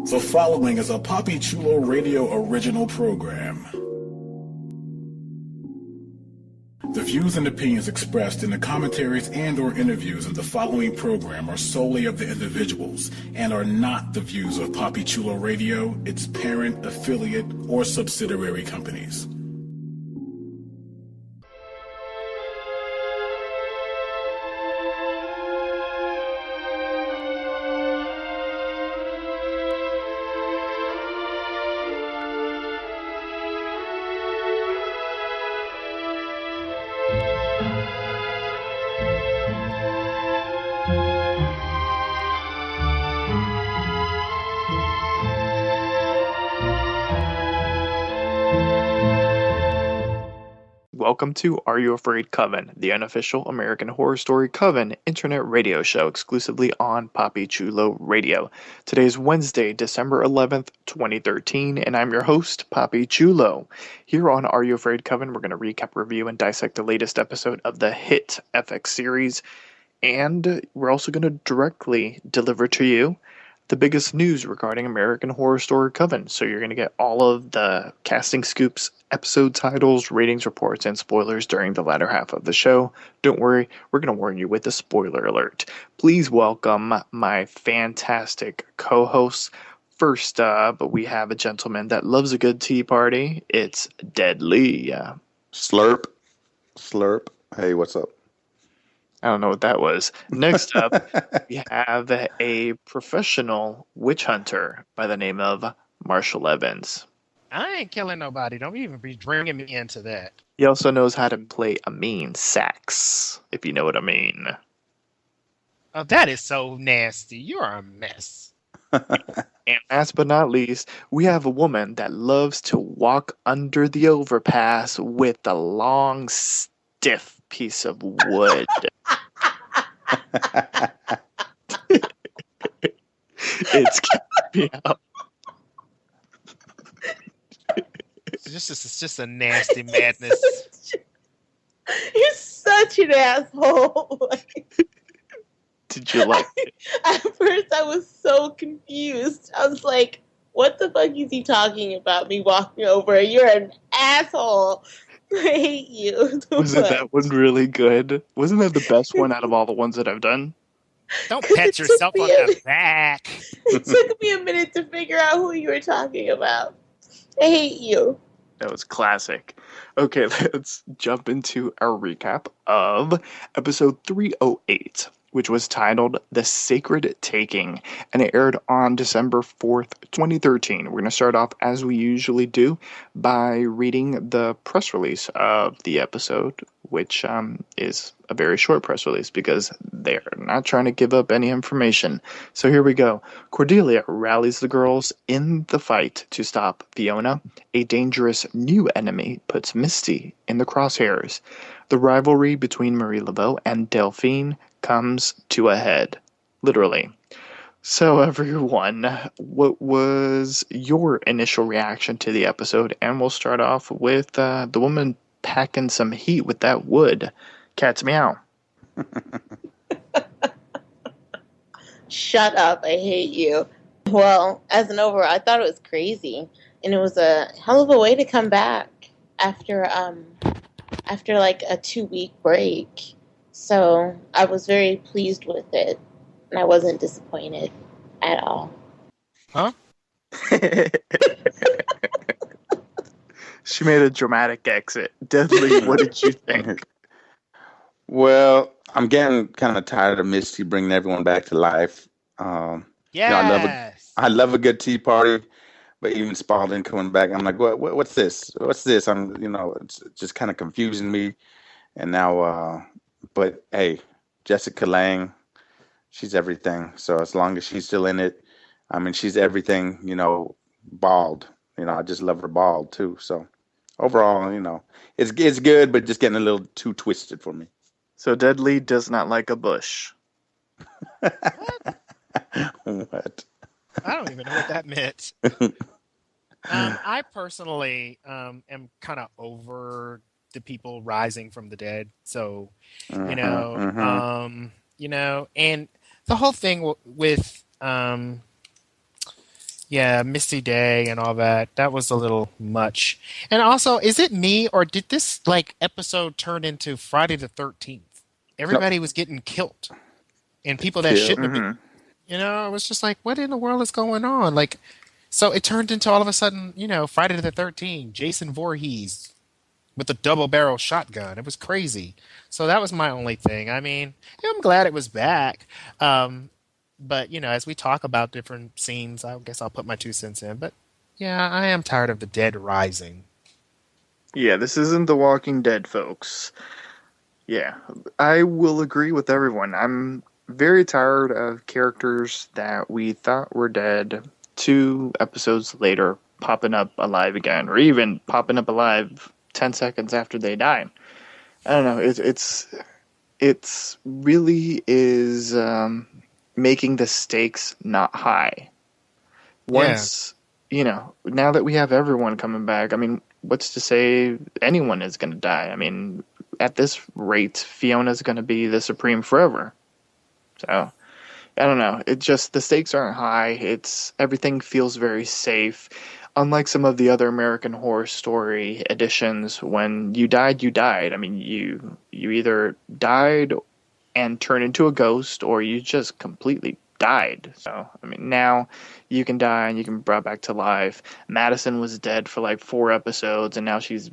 The following is a Papi Chulo Radio original program. The views and opinions expressed in the commentaries and or interviews in the following program are solely of the individuals and are not the views of Papi Chulo Radio, its parent, affiliate, or subsidiary companies. Welcome to Are You Afraid Coven, the unofficial American Horror Story Coven internet radio show exclusively on Papi Chulo Radio. Today is Wednesday, December 11th, 2013, and I'm your host, Papi Chulo. Here on Are You Afraid Coven, we're going to recap, review, and dissect the latest episode of the hit FX series, and we're also going to directly deliver to you the biggest news regarding American Horror Story Coven. So you're going to get all of the casting scoops, episode titles, ratings reports, and spoilers during the latter half of the show. Don't worry, we're going to warn you with a spoiler alert. Please welcome my fantastic co-hosts. First up, we have a gentleman that loves a good tea party. It's Deadly. Slurp. Slurp. Hey, what's up? I don't know what that was. Next up, we have a professional witch hunter by the name of Marshall Evans. I ain't killing nobody. Don't even be bringing me into that. He also knows how to play a mean sax, if you know what I mean. Oh, that is so nasty. You're a mess. And last but not least, we have a woman that loves to walk under the overpass with a long, stiff piece of wood. It's keeping me out. It's just a nasty madness. You're such an asshole. Did you like it? At first, I was so confused. I was like, what the fuck is he talking about? Me walking over? You're an asshole. I hate you. Wasn't that one really good? Wasn't that the best one out of all the ones that I've done? Don't pat yourself on the back. It took me a minute to figure out who you were talking about. I hate you. That was classic. Okay, let's jump into our recap of episode 308, which was titled The Sacred Taking, and it aired on December 4th, 2013. We're going to start off, as we usually do, by reading the press release of the episode, which is a very short press release because they're not trying to give up any information. So here we go. Cordelia rallies the girls in the fight to stop Fiona. A dangerous new enemy puts Misty in the crosshairs. The rivalry between Marie Laveau and Delphine comes to a head. Literally. So everyone, what was your initial reaction to the episode? And we'll start off with the woman packing some heat with that wood. Cat's meow. Shut up. I hate you. Well, as an overall, I thought it was crazy. And it was a hell of a way to come back after like a 2-week break. So I was very pleased with it, and I wasn't disappointed at all. Huh? She made a dramatic exit. Deadly, what did you think? Well, I'm getting kind of tired of Misty bringing everyone back to life. Yes. I love a good tea party, but even Spalding coming back, I'm like, what's this? What's this? It's just kind of confusing me. And now, but hey, Jessica Lange, she's everything. So as long as she's still in it, I mean, she's everything, bald. I just love her bald too. So overall, it's good, but just getting a little too twisted for me. So Deadly does not like a bush. What? I don't even know what that meant. I personally am kind of over the people rising from the dead. So, and the whole thing with Yeah, Misty Day and all that. That was a little much. And also, is it me or did this like episode turn into Friday the 13th? Nope. Everybody was getting killed and people that Kill. shouldn't have been. You know, it was just like, what in the world is going on? Like, so it turned into all of a sudden, Friday the 13th, Jason Voorhees with a double barrel shotgun. It was crazy. So that was my only thing. I mean, yeah, I'm glad it was back. But, as we talk about different scenes, I guess I'll put my 2 cents in. But yeah, I am tired of the dead rising. Yeah, this isn't The Walking Dead, folks. Yeah, I will agree with everyone. I'm very tired of characters that we thought were dead 2 episodes later popping up alive again, or even popping up alive 10 seconds after they die. I don't know. It's really is making the stakes not high. Yeah. Once, now that we have everyone coming back, I mean, what's to say anyone is going to die? I mean, at this rate, Fiona's going to be the Supreme forever. So, I don't know. It just, the stakes aren't high. Everything feels very safe. Unlike some of the other American Horror Story editions, when you died, you died. I mean, you either died and turned into a ghost, or you just completely died. So, I mean, now you can die and you can be brought back to life. Madison was dead for like 4 episodes, and now she's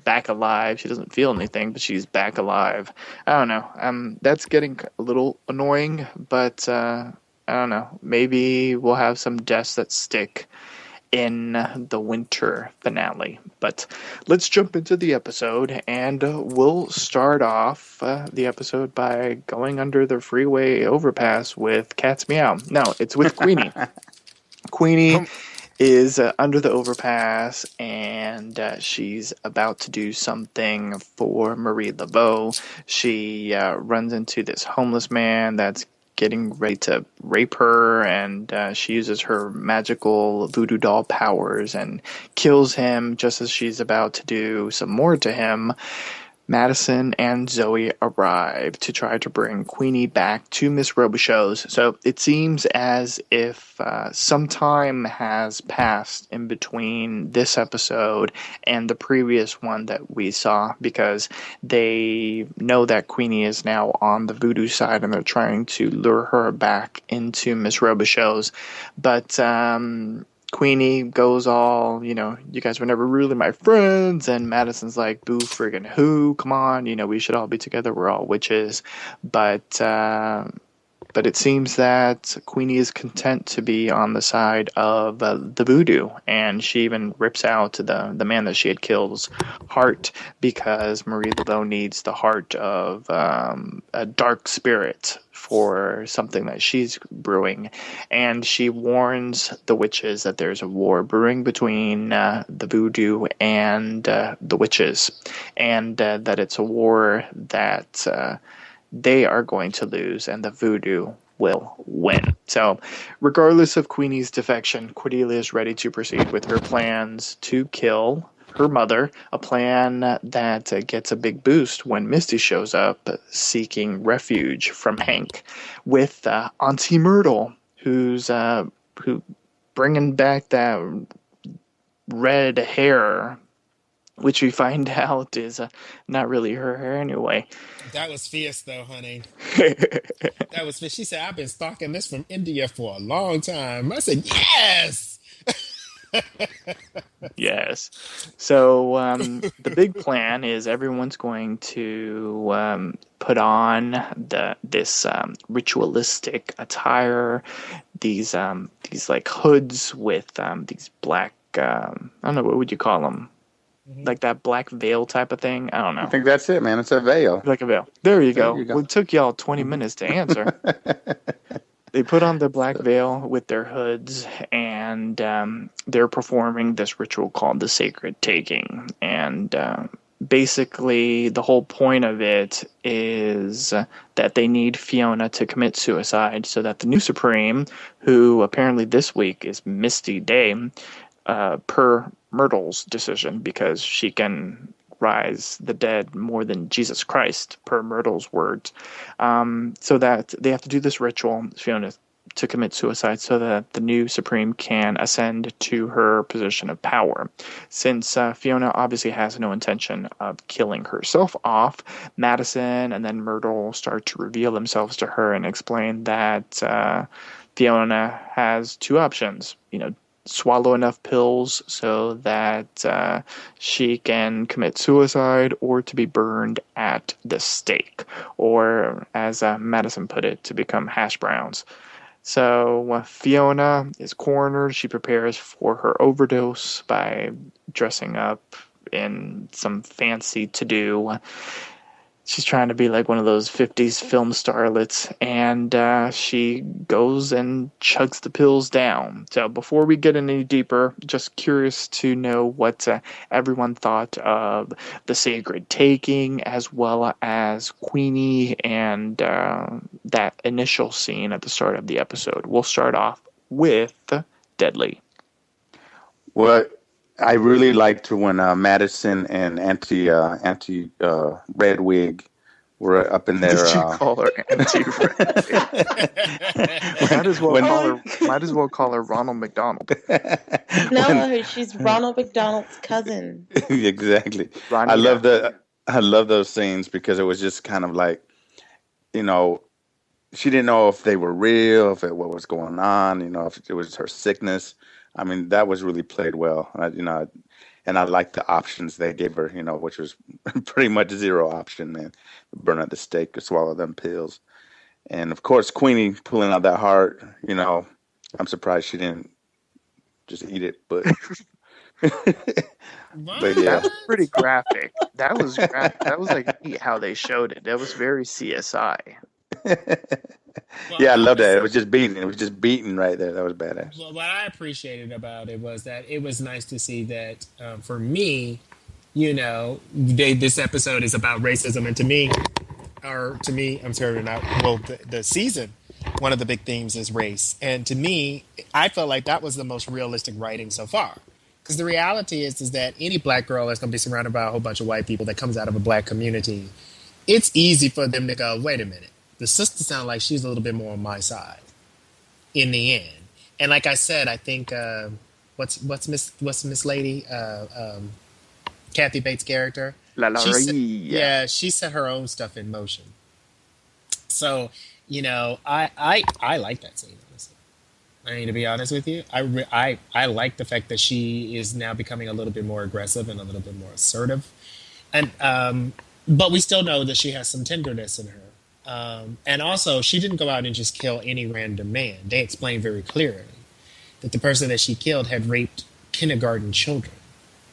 back alive. She doesn't feel anything, but she's back alive. I don't know. That's getting a little annoying, but I don't know. Maybe we'll have some deaths that stick in the winter finale. But let's jump into the episode, and we'll start off the episode by going under the freeway overpass with Cat's Meow. No, it's with Queenie. Queenie is under the overpass, and she's about to do something for Marie Laveau. She runs into this homeless man that's getting ready to rape her, and she uses her magical voodoo doll powers and kills him just as she's about to do some more to him. Madison and Zoe arrive to try to bring Queenie back to Miss Robichaux's. So it seems as if some time has passed in between this episode and the previous one that we saw, because they know that Queenie is now on the voodoo side and they're trying to lure her back into Miss Robichaux's. But Queenie goes all, you guys were never really my friends, and Madison's like, boo friggin' who, come on, we should all be together, we're all witches. But it seems that Queenie is content to be on the side of the voodoo, and she even rips out the man that she had killed's heart, because Marie Laveau needs the heart of a dark spirit for something that she's brewing. And she warns the witches that there's a war brewing between the voodoo and the witches, and that it's a war that they are going to lose and the voodoo will win. So, regardless of Queenie's defection, Cordelia is ready to proceed with her plans to kill her mother, a plan that gets a big boost when Misty shows up seeking refuge from Hank with Auntie Myrtle, who's bringing back that red hair, which we find out is not really her hair anyway. That was fierce, though, honey. That was fierce. She said, I've been stalking this from India for a long time. I said, yes! Yes. So the big plan is everyone's going to put on this ritualistic attire, these like hoods with these black I don't know, what would you call them? Like that black veil type of thing. I don't know. I think that's it, man. It's a veil. Like a veil. There you go. you go. Well, it took y'all 20 minutes to answer. They put on the black veil with their hoods, and they're performing this ritual called the Sacred Taking. And basically, the whole point of it is that they need Fiona to commit suicide so that the new Supreme, who apparently this week is Misty Day, per Myrtle's decision, because she can rise the dead more than Jesus Christ, per Myrtle's words. So that they have to do this ritual. Fiona to commit suicide so that the new Supreme can ascend to her position of power. Since Fiona obviously has no intention of killing herself off, Madison and then Myrtle start to reveal themselves to her and explain that Fiona has two options. Swallow enough pills so that she can commit suicide, or to be burned at the stake, or as Madison put it, to become hash browns. So Fiona is cornered. She prepares for her overdose by dressing up in some fancy to-do. She's trying to be like one of those 50s film starlets, and she goes and chugs the pills down. So before we get any deeper, just curious to know what everyone thought of the sacred taking, as well as Queenie and that initial scene at the start of the episode. We'll start off with Deadly. Well, I really liked when Madison and Auntie Redwig were up in there. Did you call her Auntie Might as well call her Ronald McDonald. No, she's Ronald McDonald's cousin. Exactly. Ronnie, I love those scenes because it was just kind of like, she didn't know if they were real, what was going on, if it was her sickness. I mean, that was really played well. And I liked the options they gave her, which was pretty much zero option, man. Burn at the stake or swallow them pills. And of course, Queenie pulling out that heart, I'm surprised she didn't just eat it, but but yeah. That was pretty graphic. That was like neat how they showed it. That was very CSI. Yeah, I love that. It was just beating. It was just beating right there. That was badass. Well, what I appreciated about it was that it was nice to see that for me, this episode is about racism, and to me, I'm sorry, not well. The season, one of the big themes is race, and to me, I felt like that was the most realistic writing so far. Because the reality is that any black girl that's going to be surrounded by a whole bunch of white people that comes out of a black community, it's easy for them to go, wait a minute. The sister sounds like she's a little bit more on my side in the end. And like I said, I think what's Miss Lady, Kathy Bates' character. She set her own stuff in motion. So, I like that scene, honestly. I mean, to be honest with you, I like the fact that she is now becoming a little bit more aggressive and a little bit more assertive. And but we still know that she has some tenderness in her. And also, she didn't go out and just kill any random man. They explained very clearly that the person that she killed had raped kindergarten children.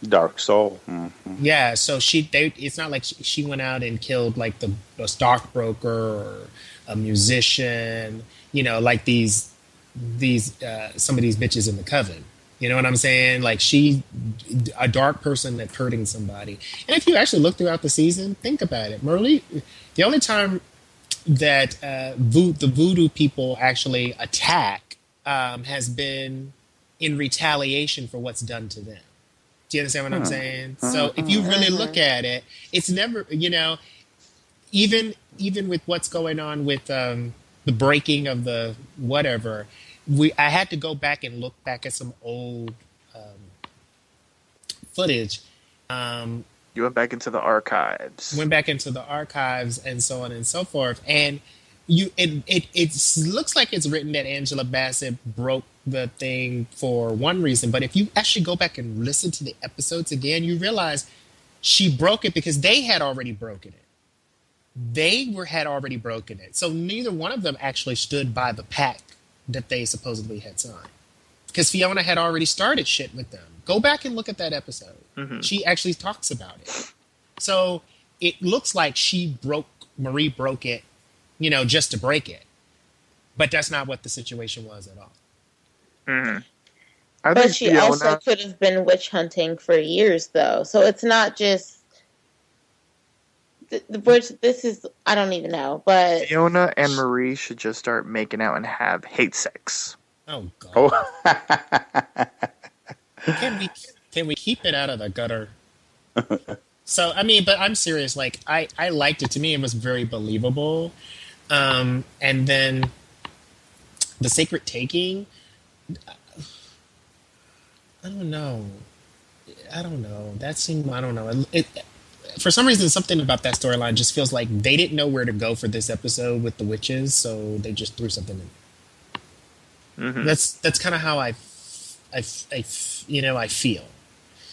Dark soul. Mm-hmm. Yeah, so it's not like she went out and killed like a stockbroker or a musician, like these some of these bitches in the Coven. You know what I'm saying? Like a dark person that's hurting somebody. And if you actually look throughout the season, think about it. Merle, the only time that the voodoo people actually attack has been in retaliation for what's done to them. Do you understand what I'm saying? So if you really look at it, it's never, even with what's going on with the breaking of the whatever, I had to go back and look back at some old footage. You went back into the archives. And so on and so forth. And it looks like it's written that Angela Bassett broke the thing for one reason. But if you actually go back and listen to the episodes again, you realize she broke it because they had already broken it. Had already broken it. So neither one of them actually stood by the pact that they supposedly had signed. Because Fiona had already started shit with them. Go back and look at that episode. Mm-hmm. She actually talks about it. So it looks like Marie broke it, just to break it. But that's not what the situation was at all. Mm-hmm. But she also could have been witch hunting for years, though. So it's not just... This is... I don't even know, but... Fiona and Marie should just start making out and have hate sex. Oh, God. Can we keep it out of the gutter? So, I mean, but I'm serious. Like, I liked it. To me, it was very believable. And then the sacred taking. I don't know. I don't know. That seemed. I don't know. For some reason, something about that storyline just feels like they didn't know where to go for this episode with the witches, so they just threw something in. Mm-hmm. That's kind of how I feel.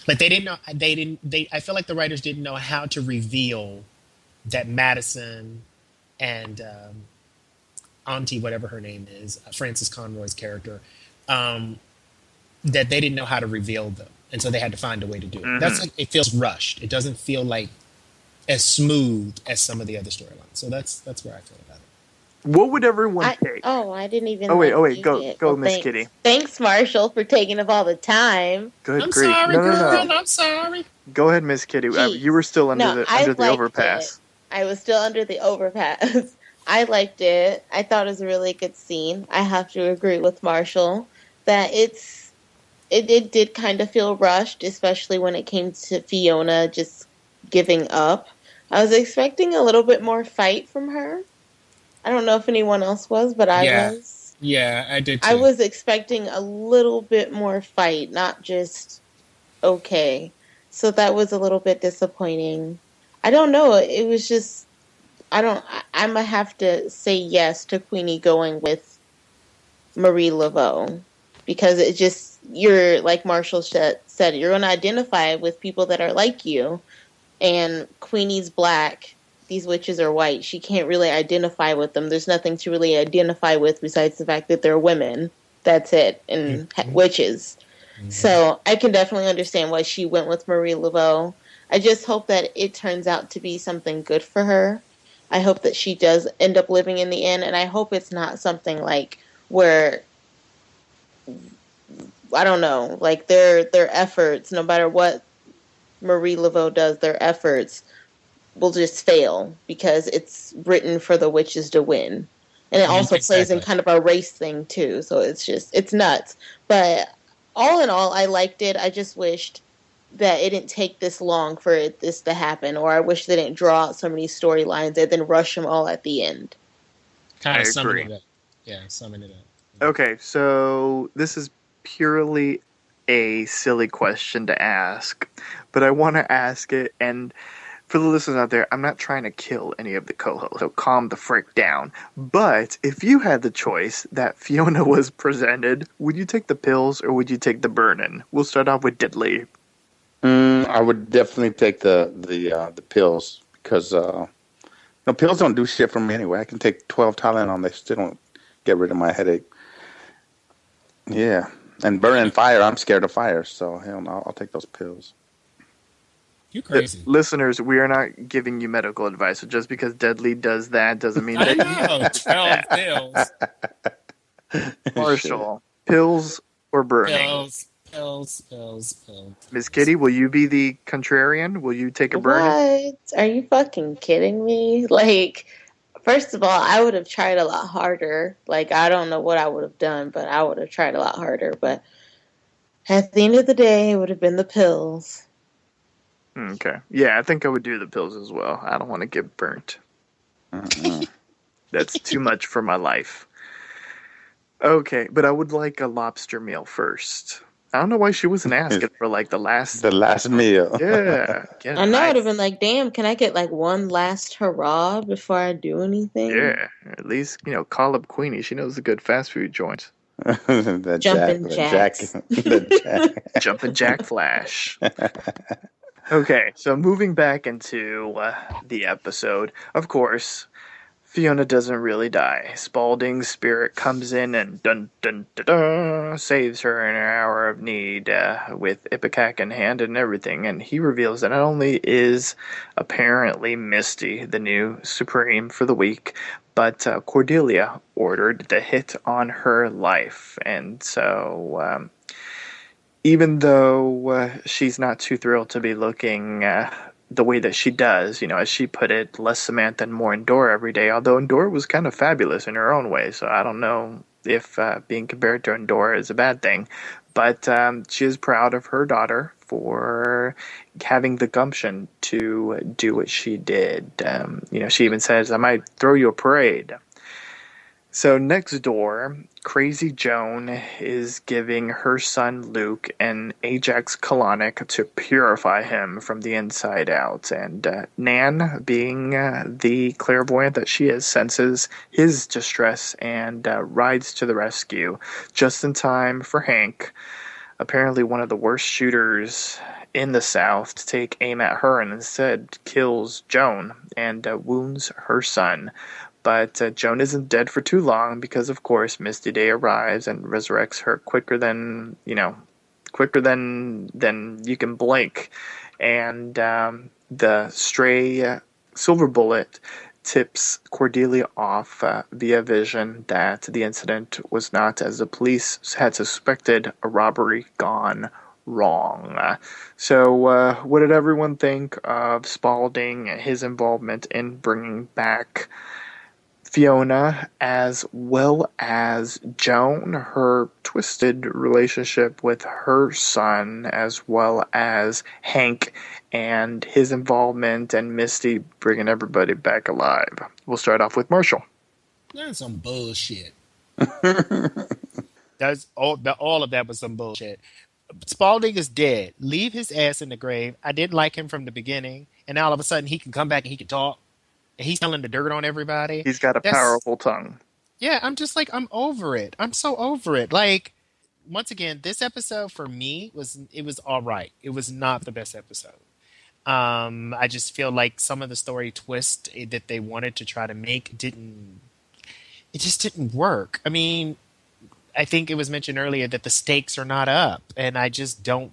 Like they didn't know. I feel like the writers didn't know how to reveal that Madison and Auntie, whatever her name is, Frances Conroy's character, that they didn't know how to reveal them, and so they had to find a way to do it. Mm-hmm. That's like, it feels rushed. It doesn't feel like as smooth as some of the other storylines. So that's where I feel about it. What would everyone take? I didn't even. Oh wait, like, go, it. go, Well, Miss thanks. Kitty. Thanks, Marshall, for taking up all the time. Good I'm grief! sorry, No, girl. no. I'm sorry. Go ahead, Miss Kitty. Jeez. You were still under No, the I under the liked overpass. it. I was still under the overpass. I liked it. I thought it was a really good scene. I have to agree with Marshall that it did kind of feel rushed, especially when it came to Fiona just giving up. I was expecting a little bit more fight from her. I don't know if anyone else was, but I Yeah. was. Yeah, I did too. I was expecting a little bit more fight, not just okay. So that was a little bit disappointing. I don't know. It was just I'm gonna have to say yes to Queenie going with Marie Laveau because it just you're like Marshall said you're gonna identify with people that are like you, and Queenie's black. These witches are white. She can't really identify with them. There's nothing to really identify with besides the fact that they're women. That's it, and witches. So I can definitely understand why she went with Marie Laveau. I just hope that it turns out to be something good for her. I hope that she does end up living in the end, and I hope it's not something like where I don't know, like their efforts, no matter what Marie Laveau does, their efforts will just fail because it's written for the witches to win. And it also plays in kind of a race thing too. So it's nuts. But all in all, I liked it. I just wished that it didn't take this long for this to happen, or I wish they didn't draw out so many storylines and then rush them all at the end. Kind of I summing agree. it up. Yeah, summing it up. Okay, so this is purely a silly question to ask, but I want to ask it, and for the listeners out there, I'm not trying to kill any of the co-hosts, so calm the frick down. But if you had the choice that Fiona was presented, would you take the pills or would you take the burn-in? We'll start off with Diddley. I would definitely take the pills because pills don't do shit for me anyway. I can take 12 Tylenol, they still don't get rid of my headache. Yeah, and burning fire, I'm scared of fire, so hell no, I'll take those pills. You crazy. Listeners, we are not giving you medical advice. So just because Deadly does that doesn't mean I that know. 12 pills. Marshall, pills or burning? Pills. Miss Kitty, will you be the contrarian? Will you take a burning? What? Are you fucking kidding me? Like, first of all, I would have tried a lot harder. Like, I don't know what I would have done, but I would have tried a lot harder. But at the end of the day, it would have been the pills. Okay. Yeah, I think I would do the pills as well. I don't want to get burnt. That's too much for my life. Okay, but I would like a lobster meal first. I don't know why she wasn't asking for like the last meal. Yeah. I know, I would have been like, damn, can I get like one last hurrah before I do anything? Yeah. At least, call up Queenie. She knows the good fast food joints. Jumpin' Jacks. Jumpin' Jack Flash. Okay, so moving back into the episode, of course, Fiona doesn't really die. Spaulding's spirit comes in and saves her in her hour of need with Ipecac in hand and everything. And he reveals that not only is apparently Misty the new Supreme for the week, but Cordelia ordered the hit on her life. And so even though she's not too thrilled to be looking the way that she does, as she put it, less Samantha and more Endora every day, although Endora was kind of fabulous in her own way, so I don't know if being compared to Endora is a bad thing, but she is proud of her daughter for having the gumption to do what she did. She even says, I might throw you a parade. So next door, Crazy Joan is giving her son Luke an Ajax colonic to purify him from the inside out, and Nan, being the clairvoyant that she is, senses his distress and rides to the rescue just in time for Hank, apparently one of the worst shooters in the South, to take aim at her and instead kills Joan and wounds her son. But Joan isn't dead for too long because, of course, Misty Day arrives and resurrects her quicker than you can blink. And the stray silver bullet tips Cordelia off via vision that the incident was not, as the police had suspected, a robbery gone wrong. So, what did everyone think of Spaulding, his involvement in bringing back Fiona, as well as Joan, her twisted relationship with her son, as well as Hank and his involvement, and Misty bringing everybody back alive? We'll start off with Marshall. That's some bullshit. That's all of that was some bullshit. Spalding is dead. Leave his ass in the grave. I didn't like him from the beginning, and now all of a sudden he can come back and he can talk, and he's telling the dirt on everybody. He's got a That's powerful tongue. Yeah. I'm just like, I'm over it. I'm so over it. Like, once again, this episode for me was all right. It was not the best episode. I just feel like some of the story twist that they wanted to try to make just didn't work. I mean, I think it was mentioned earlier that the stakes are not up, and I just don't.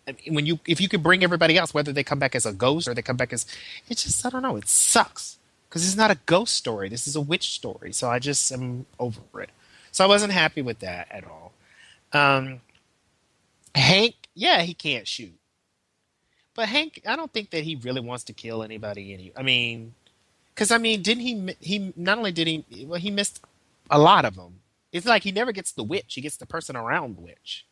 I mean, if you could bring everybody else, whether they come back as a ghost or they come back as, it's just, I don't know. It sucks because it's not a ghost story. This is a witch story. So I just am over it. So I wasn't happy with that at all. Hank, yeah, he can't shoot, but Hank, I don't think that he really wants to kill anybody. I mean, because I mean, didn't he? He not only did he, well, he missed a lot of them. It's like he never gets the witch. He gets the person around the witch.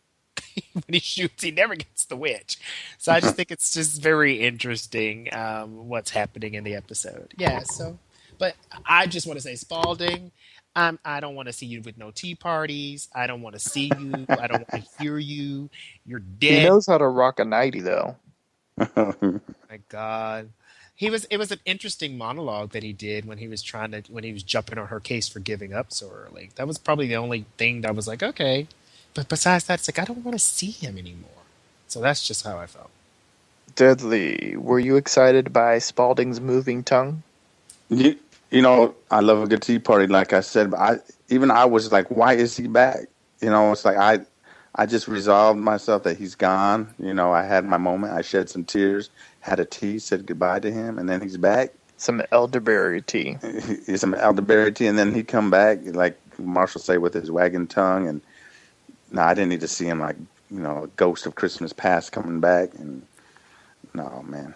When he shoots, he never gets the witch. So I just think it's just very interesting what's happening in the episode. Yeah. So, but I just want to say, Spalding, I don't want to see you with no tea parties. I don't want to see you. I don't want to hear you. You're He dead. knows how to rock a nighty, though. My God. It was an interesting monologue that he did when he was jumping on her case for giving up so early. That was probably the only thing that was like, okay. But besides that, it's like, I don't want to see him anymore. So that's just how I felt. Dudley, were you excited by Spaulding's moving tongue? You, I love a good tea party, like I said, but I was like, why is he back? It's like I just resolved myself that he's gone. I had my moment. I shed some tears, had a tea, said goodbye to him, and then he's back. Some elderberry tea. Some elderberry tea, and then he'd come back, like Marshall say, with his wagging tongue. And no, I didn't need to see him like, a ghost of Christmas past coming back. And no, man,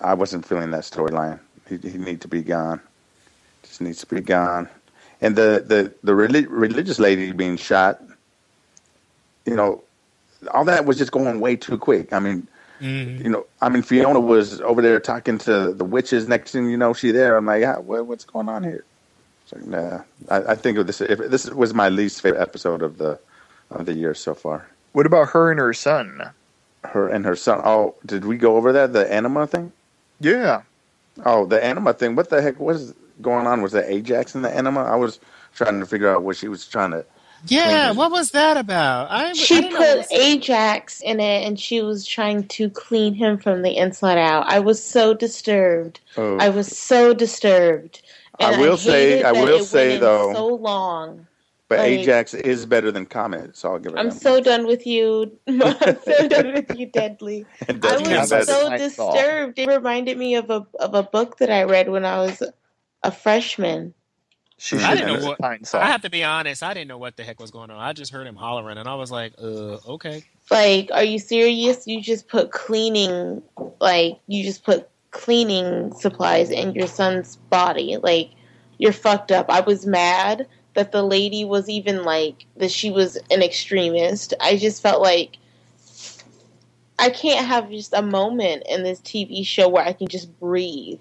I wasn't feeling that storyline. He needs to be gone. Just needs to be gone. And the religious lady being shot, all that was just going way too quick. I mean, Fiona was over there talking to the witches. Next thing you know, she there. I'm like, what's going on here? It's like, nah. I think this was my least favorite episode of the year so far. What about her and her son? Her and her son. Oh, did we go over that? The anima thing? Yeah. Oh, the anima thing. What the heck was going on? Was that Ajax in the anima? I was trying to figure out what she was trying to. Yeah, what was that about? She put Ajax in it, and she was trying to clean him from the inside out. I was so disturbed. Oh. I was so disturbed. And I will say though, so long. But Ajax is better than Comet, so I'll give it. I'm so done with you. I'm so done with you, Deadly. I was so disturbed. It reminded me of a book that I read when I was a freshman. I didn't know what. I have to be honest. I didn't know what the heck was going on. I just heard him hollering, and I was like, okay. Like, are you serious? You just put cleaning supplies in your son's body. Like, you're fucked up. I was mad that the lady was even like that. She was an extremist. I just felt like I can't have just a moment in this TV show where I can just breathe.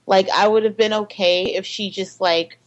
Like, I would have been okay if she just like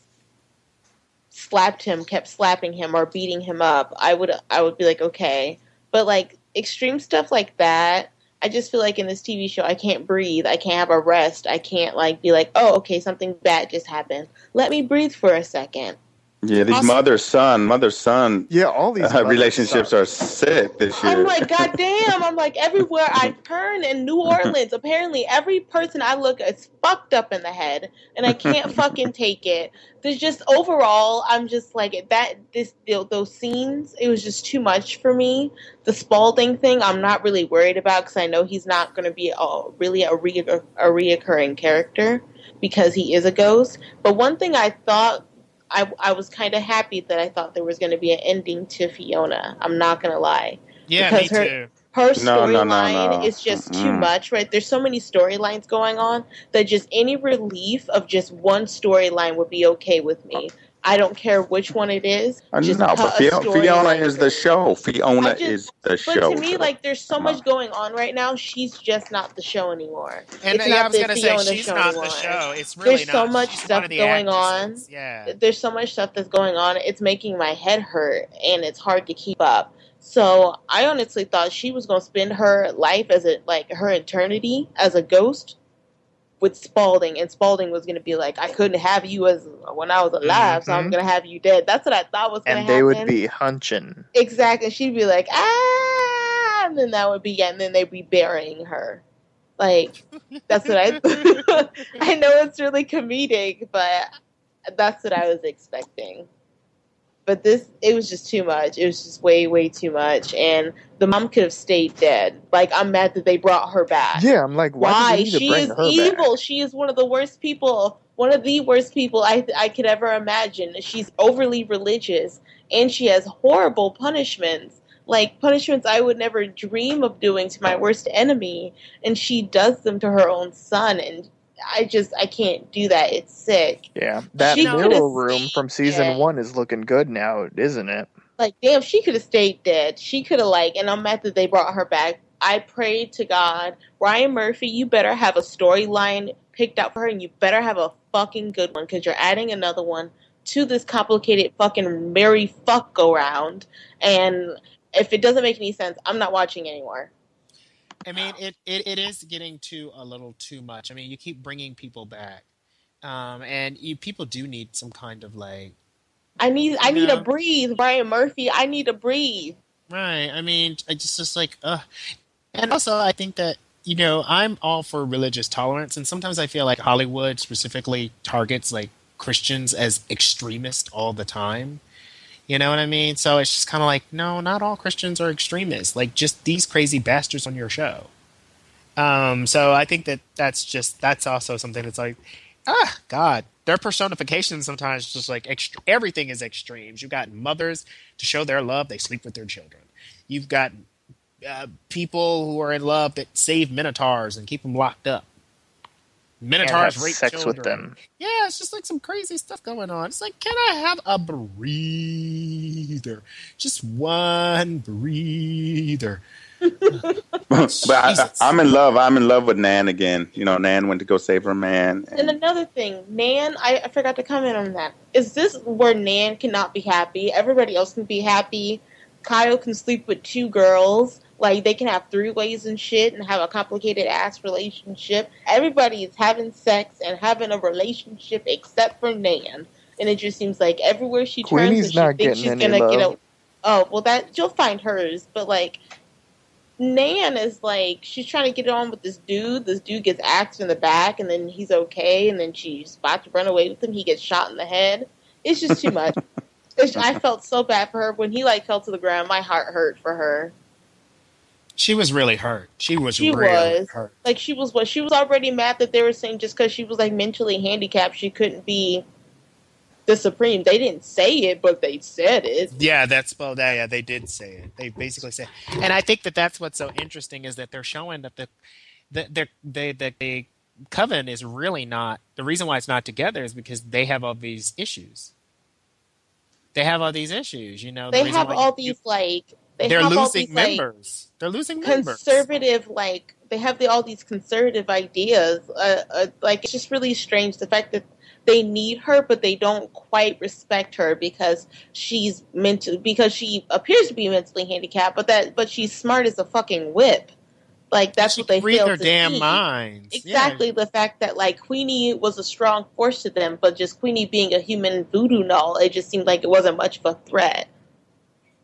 slapped him, kept slapping him or beating him up, I would be like, okay. But like extreme stuff like that, I just feel like in this TV show I can't breathe. I can't have a rest. I can't like be like, oh, okay, something bad just happened. Let me breathe for a second. Yeah, these Also- mother-son Yeah, all these relationships are sick this year. I'm like, goddamn! I'm like, everywhere I turn in New Orleans, apparently every person I look at is fucked up in the head, and I can't fucking take it. There's just overall, I'm just like those scenes. It was just too much for me. The Spalding thing, I'm not really worried about because I know he's not going to be really a reoccurring character because he is a ghost. But one thing I thought. I was kind of happy that I thought there was going to be an ending to Fiona. I'm not going to lie. Yeah, because me too. her No. storyline is just too much, right? There's so many storylines going on that just any relief of just one storyline would be okay with me. I don't care which one it is. Just No, but cut a Fiona storyline is the show. Fiona I just- is the But show. to me, like, there's so much going on right now. She's just not the show anymore. And It's yeah, I not was the gonna say Fiona she's show not anymore. the show. It's really There's not. so much She's stuff one of the going actresses. on. Yeah. There's so much stuff that's going on. It's making my head hurt, and it's hard to keep up. So I honestly thought she was going to spend her life her eternity as a ghost with Spalding, and Spalding was going to be like, I couldn't have you when I was alive, so I'm going to have you dead. That's what I thought was going to And happen. they would be hunching. Exactly. She'd be like, ah, and then that would be, and then they'd be burying her. Like, that's what I. I know it's really comedic, but that's what I was expecting. But it was just too much. It was just way, way too much. And the mom could have stayed dead. Like, I'm mad that they brought her back. Yeah, I'm like, why do we need to She bring is her evil. back? She is one of the worst people. One of the worst people I could ever imagine. She's overly religious, and she has horrible punishments. Like, punishments I would never dream of doing to my worst enemy. And she does them to her own son. And I can't do that. It's sick. Yeah, that She could've mirror room from stayed season dead. 1 is looking good now, isn't it? Like, damn, she could have stayed dead. She could have, and I'm mad that they brought her back. I prayed to God, Ryan Murphy, you better have a storyline picked out for her, and you better have a fucking good one, because you're adding another one to this complicated fucking merry fuck go round. And if it doesn't make any sense, I'm not watching anymore. I mean, it is getting to a little too much. I mean, you keep bringing people back, and people do need some kind of like. I need to know? breathe, Ryan Murphy. I need to breathe. Right. I mean, I just like, and also I think that I'm all for religious tolerance, and sometimes I feel like Hollywood specifically targets like Christians as extremists all the time. You know what I mean? So it's just kind of like, no, not all Christians are extremists. Like, just these crazy bastards on your show. So I think that's also something that's like, God, their personification sometimes just like everything is extremes. You've got mothers to show their love, they sleep with their children. You've got people who are in love that save minotaurs and keep them locked up. Minotaurs have rape sex children. with them. Yeah, it's just like some crazy stuff going on. It's like, can I have a breather? Just one breather. But I'm in love. I'm in love with Nan again. Nan went to go save her man. And another thing, Nan, I forgot to comment on that. Is this where Nan cannot be happy? Everybody else can be happy. Kyle can sleep with 2 girls. Like, they can have 3 ways and shit and have a complicated ass relationship. Everybody is having sex and having a relationship except for Nan. And it just seems like everywhere she turns, Queenie's and she not thinks getting she's any gonna love. get a. Oh, well, that she'll find hers, but like, Nan is like, she's trying to get on with this dude. This dude gets axed in the back, and then he's okay, and then she's about to run away with him. He gets shot in the head. It's just too much. I felt so bad for her when he fell to the ground. My heart hurt for her. She was really hurt. She was She really was. hurt. Like, she was already mad that they were saying just because she was like mentally handicapped, she couldn't be the Supreme. They didn't say it, but they said it. Yeah, that's spelled out. Yeah, they did say it. They basically say, and I think that that's what's so interesting is that they're showing that the Coven is really not the reason why it's not together is because they have all these issues. They have all these issues, the They reason have why all these they're have all losing these, members. They're losing members. conservative, they have all these conservative ideas. Like, it's just really strange the fact that they need her, but they don't quite respect her because she appears to be mentally handicapped, but she's smart as a fucking whip. Like, And that's she what can they read fail their to damn see. minds. Yeah. Exactly, the fact that, like, Queenie was a strong force to them, but just Queenie being a human voodoo doll, it just seemed like it wasn't much of a threat.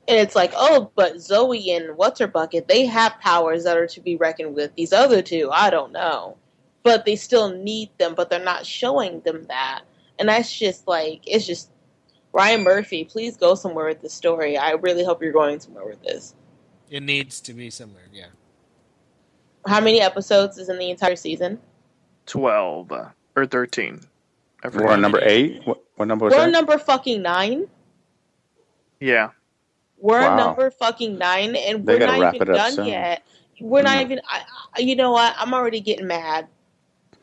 And it's like, oh, but Zoe and What's Her Bucket, they have powers that are to be reckoned with. These other two, I don't know. But they still need them, but they're not showing them that. And that's just like, it's just, Ryan Murphy, please go somewhere with this story. I really hope you're going somewhere with this. It needs to be similar. Yeah. How many episodes is in the entire season? 12 or 13. I We're on forgot. number 8. What number was We're on that? number fucking 9. Yeah. We're on Wow. number fucking 9, and They we're gotta not wrap even it up done soon. yet. We're not Mm. even. You know what? I'm already getting mad.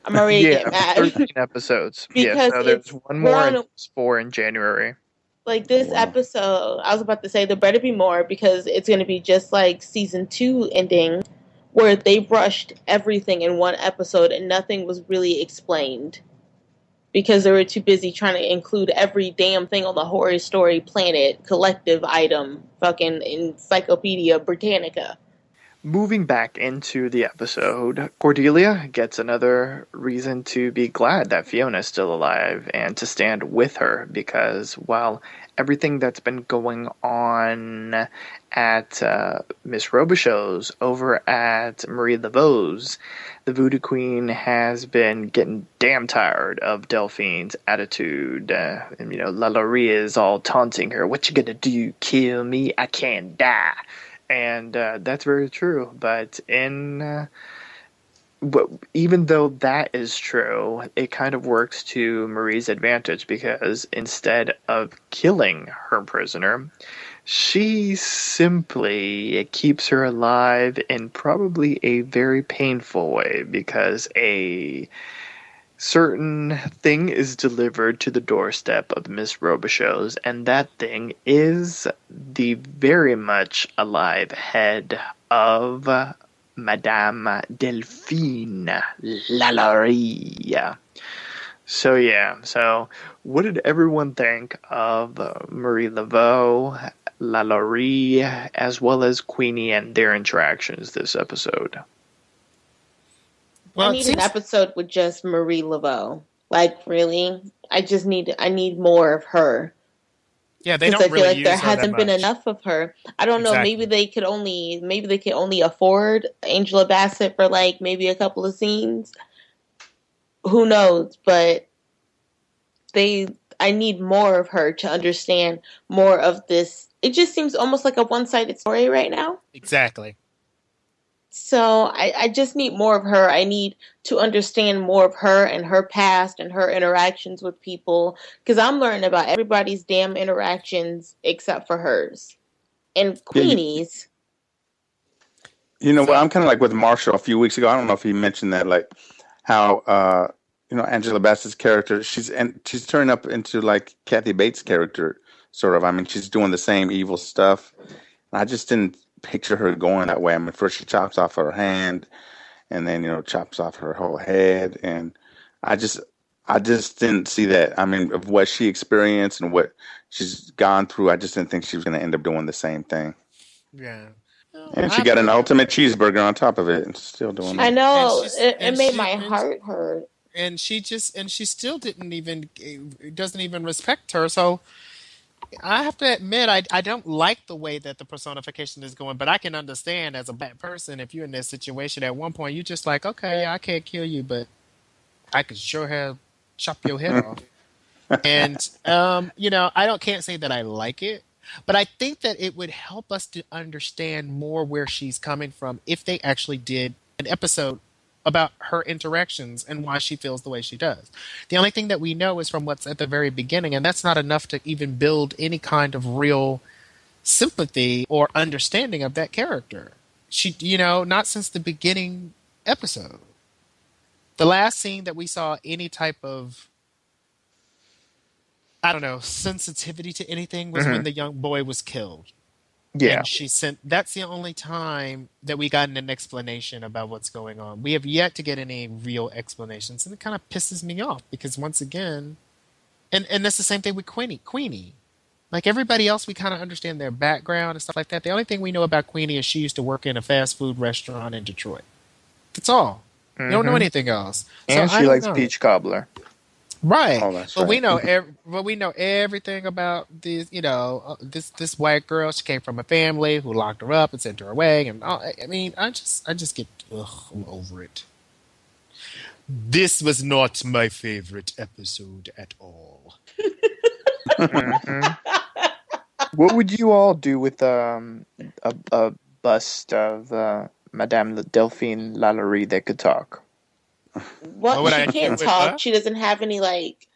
I'm already Yeah, getting mad 13 episodes. Yeah, because so there's one we're more and on there's 4 in January. like this Wow. episode. I was about to say there better be more because it's going to be just like season 2 ending, where they rushed everything in one episode and nothing was really explained because they were too busy trying to include every damn thing on the Horror Story Planet collective item, fucking Encyclopedia Britannica. Moving back into the episode, Cordelia gets another reason to be glad that Fiona's still alive and to stand with her because while everything that's been going on at Miss Robichaux's over at Marie Laveau's, the Voodoo Queen has been getting damn tired of Delphine's attitude. And, Lalaurie is all taunting her. What you gonna do? Kill me? I can't die. And that's very true. But even though that is true, it kind of works to Marie's advantage because instead of killing her prisoner, she simply keeps her alive in probably a very painful way because a certain thing is delivered to the doorstep of Miss Robichaux's, and that thing is the very much alive head of Madame Delphine Lalaurie. So what did everyone think of Marie Laveau, Lalaurie, as well as Queenie and their interactions this episode? I need an episode with just Marie Laveau. Like, really? I need more of her. Yeah, they don't Because I feel really like use there her that hasn't been much. enough of her. I don't know. Exactly. Maybe they could only afford Angela Bassett for like maybe a couple of scenes. Who knows? But I need more of her to understand more of this. It just seems almost like a one-sided story right now. Exactly. So I just need more of her. I need to understand more of her and her past and her interactions with people. Because I'm learning about everybody's damn interactions except for hers. And Queenie's. Well, I'm kind of like with Marshall a few weeks ago. I don't know if he mentioned that, like how Angela Bassett's character, she's turning up into like Kathy Bates' character, sort of. I mean, she's doing the same evil stuff. I just didn't picture her going that way. I mean, first she chops off her hand, and then chops off her whole head, and I just didn't see that. I mean, of what she experienced and what she's gone through, I just didn't think she was going to end up doing the same thing. Yeah. And she got an ultimate cheeseburger on top of it, and still doing it. I know it made my heart hurt. And she still doesn't even respect her. So I have to admit, I don't like the way that the personification is going, but I can understand as a bad person if you're in this situation at one point, you're just like, okay, I can't kill you, but I could sure have chop your head off. And can't say that I like it, but I think that it would help us to understand more where she's coming from if they actually did an episode about her interactions and why she feels the way she does. The only thing that we know is from what's at the very beginning, and that's not enough to even build any kind of real sympathy or understanding of that character. She, not since the beginning episode. The last scene that we saw any type of, I don't know, sensitivity to anything was when the young boy was killed. Yeah. And that's the only time that we got an explanation about what's going on. We have yet to get any real explanations, and it kind of pisses me off because once again, And that's the same thing with Queenie. Like everybody else, we kind of understand their background and stuff like that. The only thing we know about Queenie is she used to work in a fast food restaurant in Detroit. That's all. We don't know Mm-hmm. anything else. So And I she don't likes know. peach cobbler. Right. Oh, that's But we right. know but we know everything about this, this white girl. She came from a family who locked her up and sent her away. And all, I mean, I just get, ugh, I'm over it. This was not my favorite episode at all. Mm-hmm. What would you all do with a bust of Madame Delphine Lalaurie that could talk? What What? would She I do can't with talk. what? She doesn't have any like.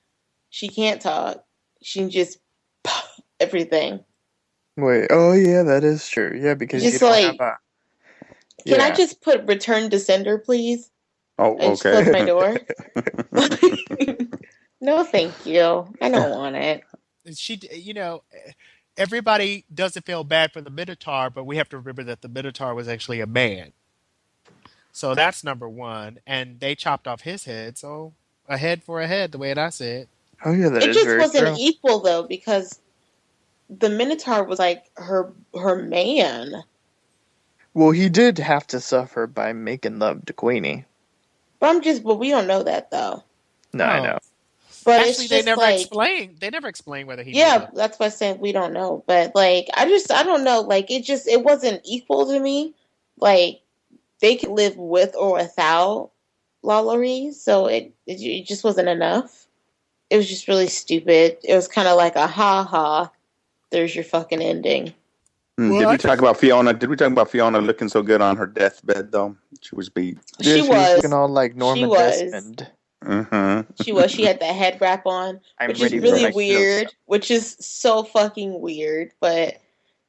She can't talk. She can just everything. Wait, oh yeah, that is true. Yeah, because you Just don't have like, a can I yeah. just put return to sender, please? Oh, And just okay. close my door. No, thank you. I don't want it. She, everybody doesn't feel bad for the Minotaur, but we have to remember that the Minotaur was actually a man. So that's number one. And they chopped off his head. So a head for a head, the way that I said. Oh yeah, that It is just very wasn't true. equal though, because the Minotaur was like her man. Well, he did have to suffer by making love to Queenie. But we don't know that though. No, I know. Oh, But actually, it's just like, They never explained whether he made yeah, love. that's why I'm saying we don't know. But like, I don't know. Like, it wasn't equal to me. Like, they could live with or without Lalaurie, so it just wasn't enough. It was just really stupid. It was kind of like a ha ha. There's your fucking ending. Did we What? talk about Fiona? Did we talk about Fiona looking so good on her deathbed though? She was beat. Yeah, She she was looking was. all like She Norma was. Desmond. Mm-hmm. She was. She had that head wrap on, I'm which is ready for really my weird. close-up. Which is so fucking weird. But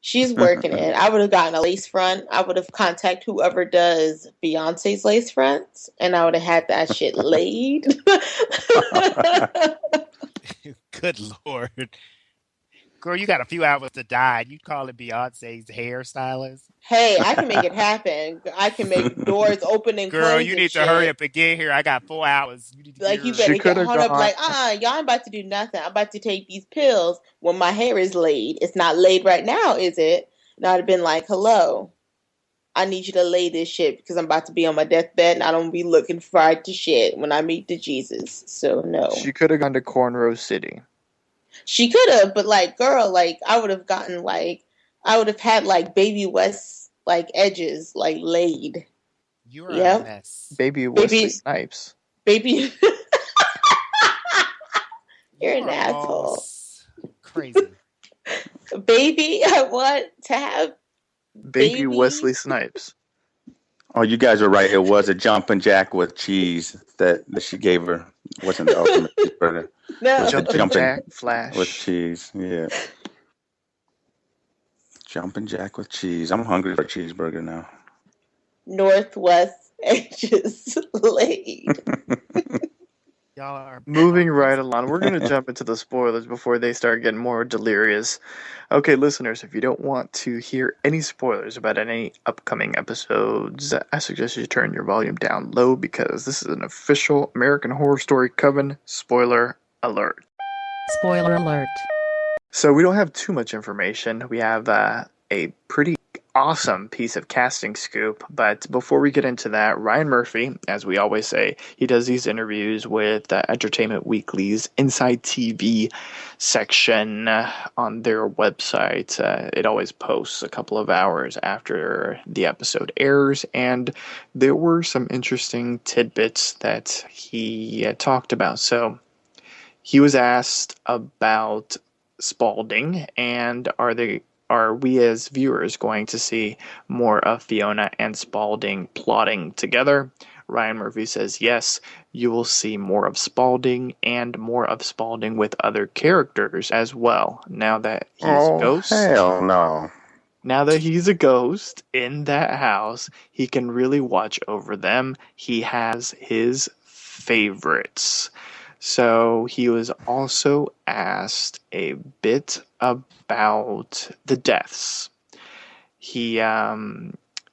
she's working it. I would have gotten a lace front. I would have contacted whoever does Beyonce's lace fronts, and I would have had that shit laid. Good Lord. Girl, you got a few hours to die. You call it Beyonce's hairstylist? Hey, I can make it happen. I can make doors open and Girl, close you and need to hurry shit. up and get here. I got 4 hours. You need to get Like, you here. She better could get have hold up. gone. Like, y'all ain't about to do nothing. I'm about to take these pills when my hair is laid. It's not laid right now, is it? And I'd have been like, hello, I need you to lay this shit because I'm about to be on my deathbed and I don't be looking fried to shit when I meet the Jesus. So no, She could have gone to Cornrow City. she could have, but like, girl, like, I would have gotten like, I would have had like Baby West like edges like laid. You are a Yep, mess. Baby Wesley baby, Snipes. baby. You're You an are all asshole. crazy. Baby, I want to have Baby Wesley baby. Snipes. Oh, you guys are right. It was a jumping jack with cheese that she gave her. It wasn't the ultimate cheeseburger. It No. was the Jumpin' jumping Jack Flash. with cheese. Yeah, jumping jack with cheese. I'm hungry for a cheeseburger now. Northwest edges laid. Y'all are Moving bonkers. right along, we're going to jump into the spoilers before they start getting more delirious. Okay, listeners, if you don't want to hear any spoilers about any upcoming episodes, I suggest you turn your volume down low because this is an official American Horror Story Coven spoiler alert. Spoiler alert. So we don't have too much information. We have a pretty awesome piece of casting scoop. But before we get into that, Ryan Murphy, as we always say, he does these interviews with Entertainment Weekly's Inside TV section on their website. It always posts a couple of hours after the episode airs, and there were some interesting tidbits that he talked about. So he was asked about Spalding and are we as viewers going to see more of Fiona and Spalding plotting together? Ryan Murphy says yes, you will see more of Spalding and more of Spalding with other characters as well. Now that he's a Oh, ghost, hell no. in that house, he can really watch over them. He has his favorites. So he was also asked a bit about the deaths. He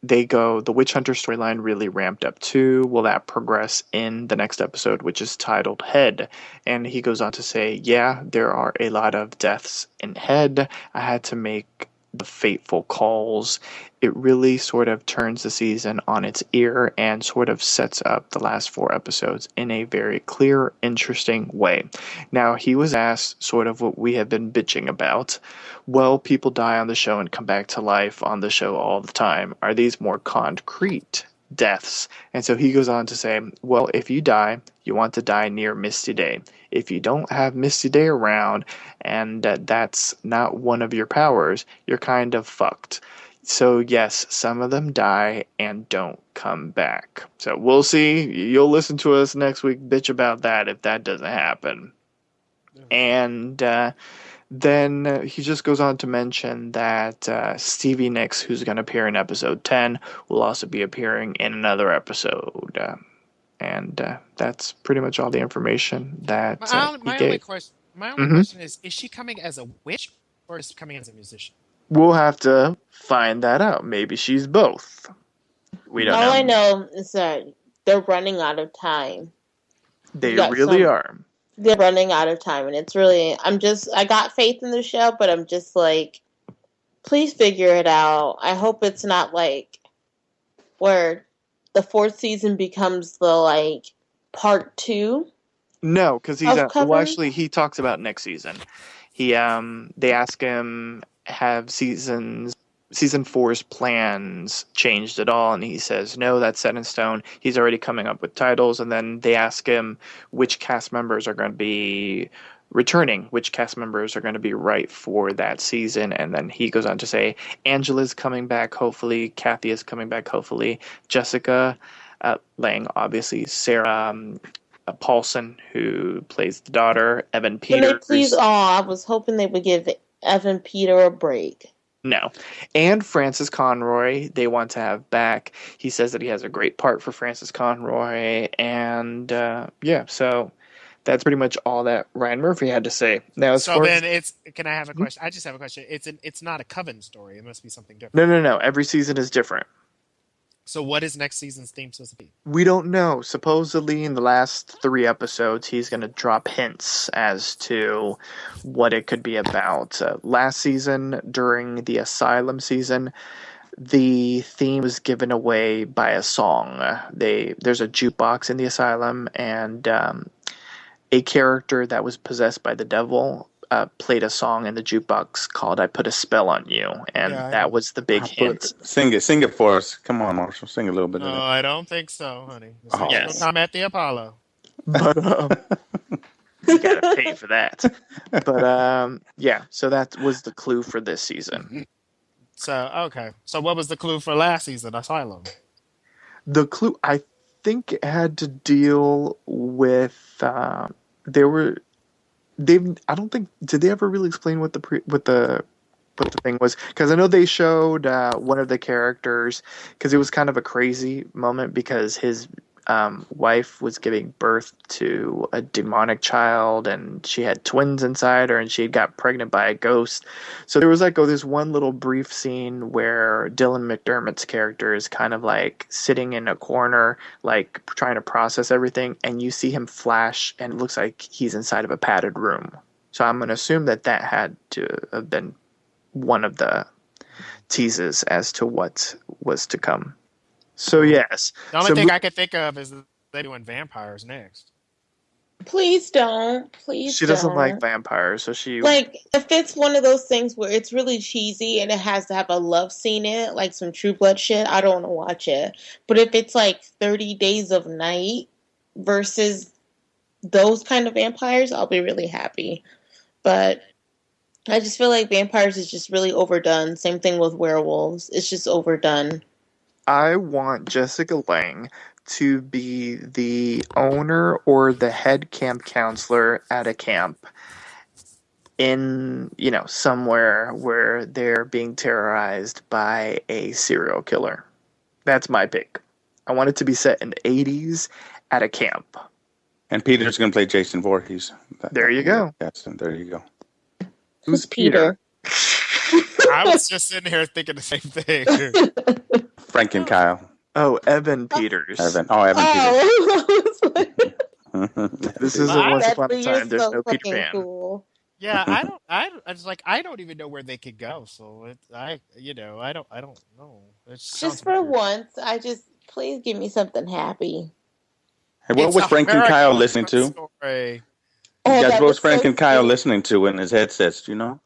the witch hunter storyline really ramped up too. Will that progress in the next episode, which is titled Head? And he goes on to say, yeah, there are a lot of deaths in Head. I had to make the fateful calls. It really sort of turns the season on its ear and sort of sets up the last 4 episodes in a very clear, interesting way. Now, he was asked sort of what we have been bitching about. Well, people die on the show and come back to life on the show all the time. Are these more concrete deaths? And so he goes on to say, well, if you die, you want to die near Misty Day. If you don't have Misty Day around and that's not one of your powers, you're kind of fucked. So yes, some of them die and don't come back. So we'll see. You'll listen to us next week bitch about that if that doesn't happen. And then he just goes on to mention that Stevie Nicks, who's going to appear in episode 10, will also be appearing in another episode. And that's pretty much all the information that he gave. My only question is she coming as a witch or is she coming as a musician? We'll have to find that out. Maybe she's both. We don't know. All I know is that they're running out of time. They really are. They're running out of time, and it's really, I got faith in the show, but I'm just like, please figure it out. I hope it's not like where the 4th season becomes the like part 2. No, because he's actually he talks about next season. They ask him, have season 4's plans changed at all, and he says no, that's set in stone. He's already coming up with titles. And then they ask him which cast members are going to be returning, which cast members are going to be right for that season. And then he goes on to say Angela's coming back hopefully, Kathy is coming back hopefully, Jessica Lange, obviously, Sarah Paulson, who plays the daughter, Evan Peters. Can they please? I was hoping they would give Evan Peter a break. No. And Francis Conroy, they want to have back. He says that he has a great part for Francis Conroy. And so that's pretty much all that Ryan Murphy had to say. Now, can I have a question? I just have a question. It's not a Coven story. It must be something different. No. Every season is different. So what is next season's theme supposed to be? We don't know. Supposedly in the last 3 episodes, he's going to drop hints as to what it could be about. Last season, during the Asylum season, the theme was given away by a song. There's a jukebox in the Asylum, and a character that was possessed by the devil played a song in the jukebox called "I Put a Spell on You," and that was the big hint. Sing it for us. Come on, Marshall, sing a little bit. No, of it. I don't think so, honey. Yes. I'm at the Apollo. But you gotta pay for that. But so that was the clue for this season. So okay. So what was the clue for last season, Asylum? The clue, I think, it had to deal with I don't think, did they ever really explain what the thing was? Because I know they showed one of the characters, because it was kind of a crazy moment because his wife was giving birth to a demonic child and she had twins inside her and she got pregnant by a ghost. So there was like this one little brief scene where Dylan McDermott's character is kind of like sitting in a corner, like trying to process everything, and you see him flash and it looks like he's inside of a padded room. So I'm going to assume that had to have been one of the teases as to what was to come. So yes. The only thing I could think of is they doing vampires next. Please don't. She doesn't like vampires, so she like if it's one of those things where it's really cheesy and it has to have a love scene in it, like some True Blood shit, I don't want to watch it. But if it's like 30 Days of Night versus those kind of vampires, I'll be really happy. But I just feel like vampires is just really overdone. Same thing with werewolves. It's just overdone. I want Jessica Lange to be the owner or the head camp counselor at a camp in, somewhere where they're being terrorized by a serial killer. That's my pick. I want it to be set in the 80s at a camp. And Peter's going to play Jason Voorhees. There you go. There you go. Who's Peter? I was just sitting here thinking the same thing. Frank and Kyle. Oh, Evan Peters. Evan. Oh, Evan This Peters. isn't Once Upon a Bradley, you're Time. There's so no Peter fucking Pan. cool. Yeah, I just like I don't even know where they could go. So I don't know. It sounds Just for weird. once, please give me something happy. Hey, what It's was a Frank and very Kyle good listening to? story. Oh, Guys, that what was was Frank so and Kyle cute. listening to in his headsets? Do you know?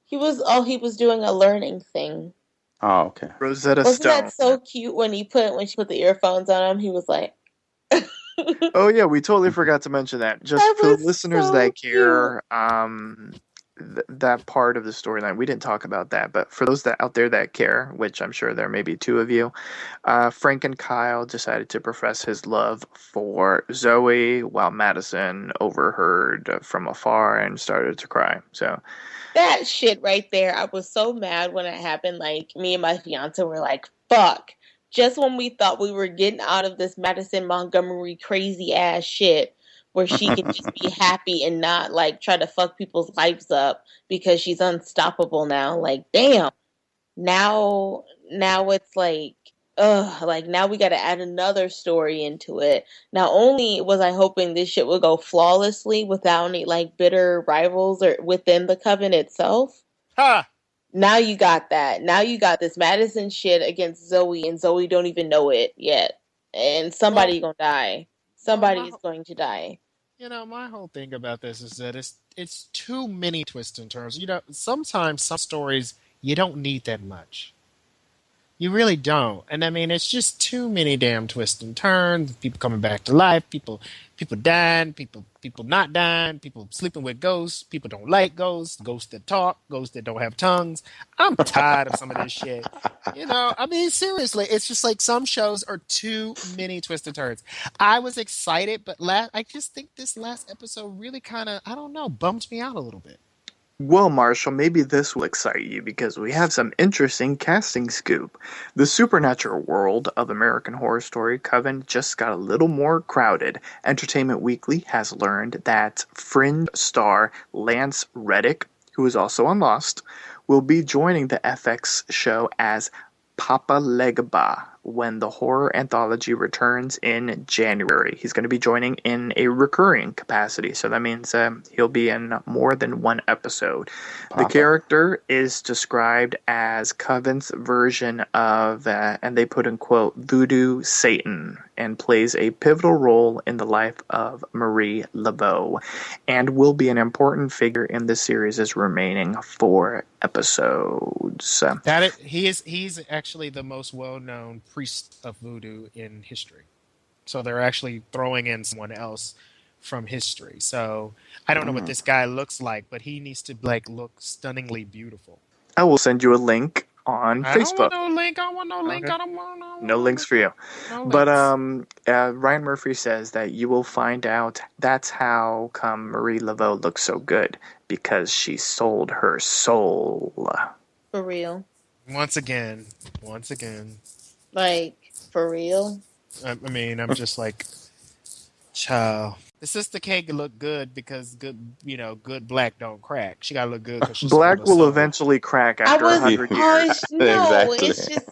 He was doing a learning thing. Oh, okay. Rosetta Wasn't Stone. that so cute when she put the earphones on him? He was like, Oh yeah, we totally forgot to mention that. Just that for the was listeners so that cute. care, that part of the storyline, we didn't talk about that. But for those that out there that care, which I'm sure there may be two of you, Frank and Kyle decided to profess his love for Zoe, while Madison overheard from afar and started to cry. So That shit right there, I was so mad when it happened. Like, me and my fiance were like, fuck. Just when we thought we were getting out of this Madison Montgomery crazy ass shit where she can just be happy and not, like, try to fuck people's lives up because she's unstoppable now. Like, damn. Now it's like, ugh, like, now we gotta add another story into it. Not only was I hoping this shit would go flawlessly without any, like, bitter rivals or within the Coven itself, Ha! now you got that. Now you got this Madison shit against Zoe, and Zoe don't even know it yet. And Well, somebody gonna die. well, Somebody's going to die. my whole thing about this is that it's too many twists and turns. Sometimes some stories you don't need that much. You really don't. And I mean, it's just too many damn twists and turns. People coming back to life. People dying. People not dying. People sleeping with ghosts. People don't like ghosts. Ghosts that talk. Ghosts that don't have tongues. I'm tired of some of this shit. I mean, seriously, it's just like some shows are too many twists and turns. I was excited, but I just think this last episode really kind of, I don't know, bummed me out a little bit. well, Marshall, maybe this will excite you because we have some interesting casting scoop. The supernatural world of American Horror Story Coven just got a little more crowded. Entertainment Weekly has learned that Fringe star Lance Reddick, who is also on Lost, will be joining the FX show as Papa Legba when the horror anthology returns in January. He's going to be joining in a recurring capacity, so that means he'll be in more than one episode. The character is described as Coven's version of, and they put in quote, voodoo Satan, and plays a pivotal role in the life of Marie Laveau, and will be an important figure in the series' remaining 4 episodes. He's actually the most well-known priest of voodoo in history. So they're actually throwing in someone else from history. So I don't know what this guy looks like, but he needs to like look stunningly beautiful. I will send you a link on I don't want Facebook. no link. I don't want no link. Okay. I don't want No links for you. no But links. Ryan Murphy says that you will find out that's how come Marie Laveau looks so good, because she sold her soul. For real. Once again. Like, for real. I mean, I'm just like, child. The sister can't look good because good black don't crack. She gotta look good because she sold Black her will soul. eventually crack I after was 100 years. no, Exactly. it's just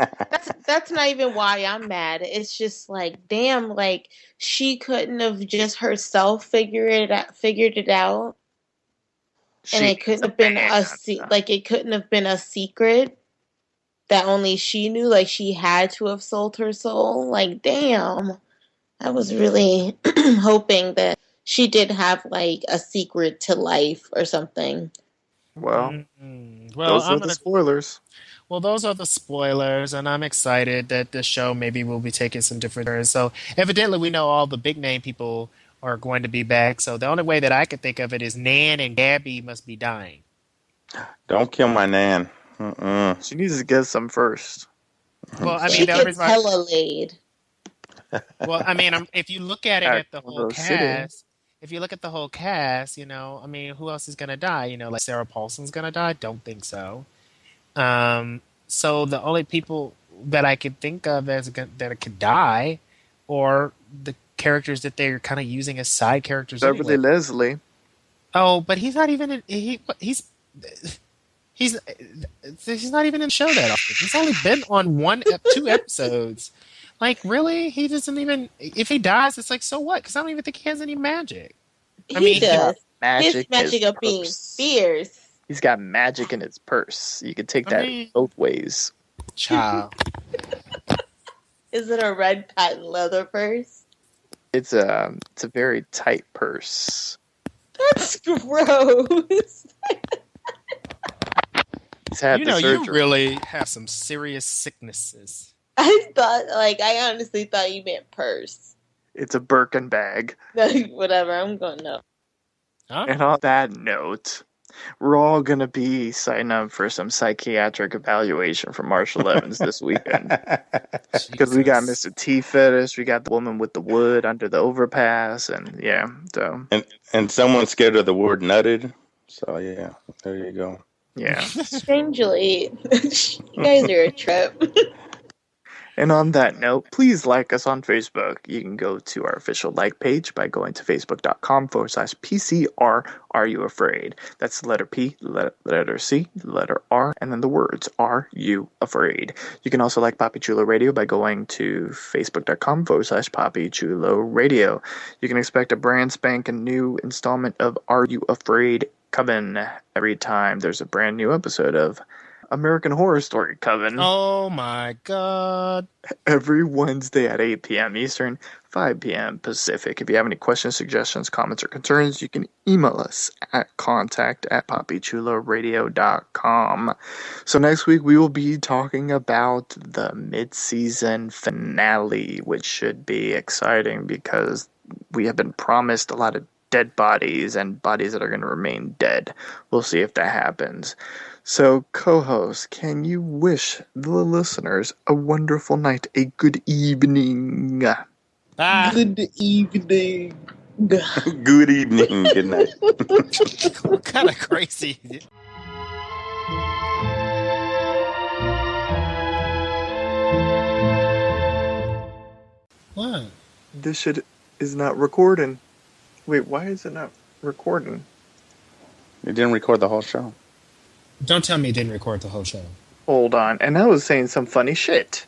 that's not even why I'm mad. It's just like, damn, like, she couldn't have just herself figured it out, and She it couldn't is have been bad. it couldn't have been a secret that only she knew. Like, she had to have sold her soul. Like, damn, I was really hoping that she did have like a secret to life or something. Well, Well, those are the spoilers. Well, those are the spoilers, and I'm excited that the show maybe will be taking some different turns. So, evidently, we know all the big name people are going to be back. So, the only way that I could think of it is Nan and Gabby must be dying. Don't kill my Nan. Mm-mm. She needs to get some first. Well, I She mean, the only gets reason hella laid. well, I mean, if you look at it at the whole Rose City. cast, if you look at the whole cast, I mean, who else is gonna die? Like Sarah Paulson's gonna die? Don't think so. So the only people that I could think of that could die, or the characters that they're kind of using as side characters Beverly anyway. Leslie. Oh, but he's not even he's he's not even in the show that often. He's only been on two episodes. Like, really? He doesn't even. If he dies, it's like, so what? Because I don't even think he has any magic. I He mean, does. Magic His magic is of being purse. fierce. He's got magic in his purse. You could take I that mean- both ways. child. Is it a red patent leather purse? It's a very tight purse. That's gross. He's had You the know, surgery. you really have some serious sicknesses. I honestly thought you meant purse. It's a Birkin bag. Whatever, I'm going no. Huh? And on that note, we're all gonna be signing up for some psychiatric evaluation for Marshall Evans this weekend. Because we got Jesus. Mr. T Fetish, we got the woman with the wood under the overpass, and yeah, so and someone's scared of the word nutted. So yeah, there you go. yeah. Strangely, you guys are a trip. And on that note, please like us on Facebook. You can go to our official like page by going to facebook.com/PCR Are You Afraid? That's the letter P, letter C, letter R, and then the words Are You Afraid? You can also like Papi Chulo Radio by going to facebook.com/Papi Chulo Radio. You can expect a brand spanking new installment of Are You Afraid Coven every time there's a brand new episode of American Horror Story Coven. Oh my God. Every Wednesday at 8 p.m. Eastern, 5 p.m. Pacific. If you have any questions, suggestions, comments, or concerns, you can email us at contact@papichuloradio.com. So next week we will be talking about the mid-season finale, which should be exciting because we have been promised a lot of dead bodies and bodies that are going to remain dead. We'll see if that happens. So, co-host, can you wish the listeners a wonderful night, a good evening? Ah, Good evening. Good evening. Good night. what kind of crazy. What? This shit is not recording. Wait, why is it not recording? You didn't record the whole show. Don't tell me you didn't record the whole show. Hold on, and I was saying some funny shit.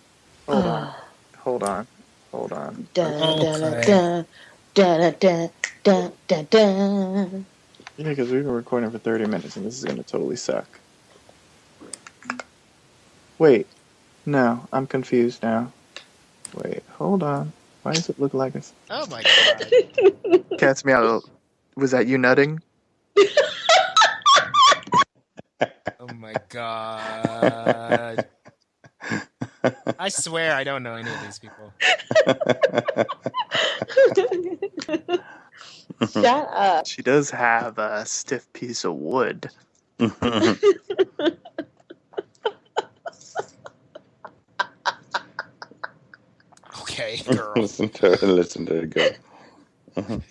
Hold on. Da, Okay. da, da, da, da, da, da. Yeah, because we've been recording for 30 minutes, and this is going to totally suck. Wait. No, I'm confused now. Wait, hold on. Why does it look like it's... Oh my God. Cat's meow. Was that you nutting? Oh my God. I swear I don't know any of these people. Shut up. She does have a stiff piece of wood. Okay, girl. Listen to it go.